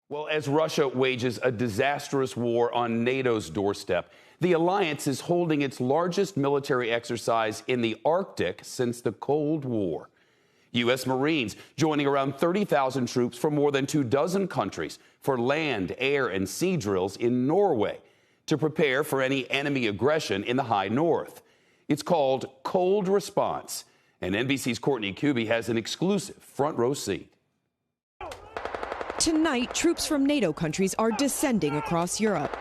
Well, as Russia wages a disastrous war on NATO's doorstep, the alliance is holding its largest military exercise in the Arctic since the Cold War. U.S. Marines joining around 30,000 troops from more than 24 countries for land, air, and sea drills in Norway to prepare for any enemy aggression in the high north. It's called Cold Response, and NBC's Courtney Kuby has an exclusive front row seat. Tonight, troops from NATO countries are descending across Europe.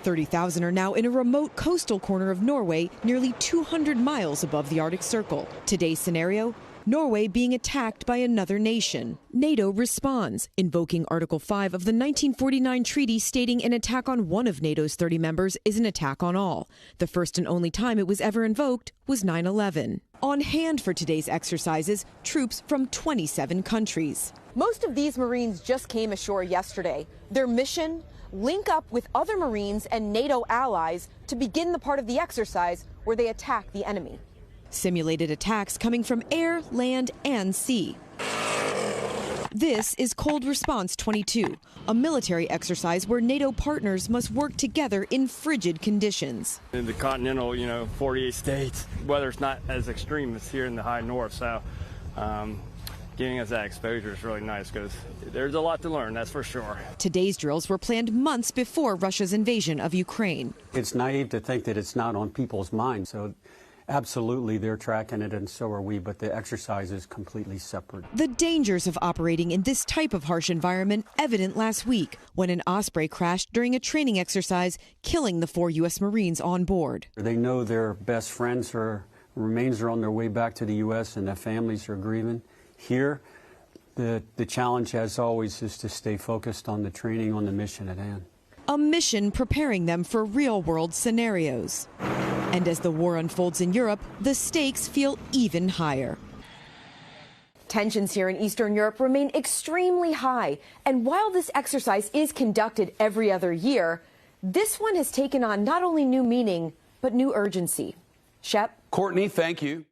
30,000 are now in a remote coastal corner of Norway, nearly 200 miles above the Arctic Circle. Today's scenario, Norway being attacked by another nation. NATO responds, invoking Article 5 of the 1949 treaty stating an attack on one of NATO's 30 members is an attack on all. The first and only time it was ever invoked was 9/11. On hand for today's exercises, troops from 27 countries. Most of these Marines just came ashore yesterday. Their mission, link up with other Marines and NATO allies to begin the part of the exercise where they attack the enemy. Simulated attacks coming from air, land, and sea. This is Cold Response 22, a military exercise where NATO partners must work together in frigid conditions. In the continental, 48 states, weather's not as extreme as here in the high north, so giving us that exposure is really nice because there's a lot to learn, that's for sure. Today's drills were planned months before Russia's invasion of Ukraine. It's naive to think that it's not on people's minds, so absolutely they're tracking it and so are we, but the exercise is completely separate. The dangers of operating in this type of harsh environment evident last week when an Osprey crashed during a training exercise, killing the 4 U.S. Marines on board. They know their best friends remains are on their way back to the U.S. and their families are grieving. Here, the challenge, as always, is to stay focused on the training, on the mission at hand. A mission preparing them for real-world scenarios. And as the war unfolds in Europe, the stakes feel even higher. Tensions here in Eastern Europe remain extremely high. And while this exercise is conducted every other year, this one has taken on not only new meaning, but new urgency. Shep? Courtney, thank you.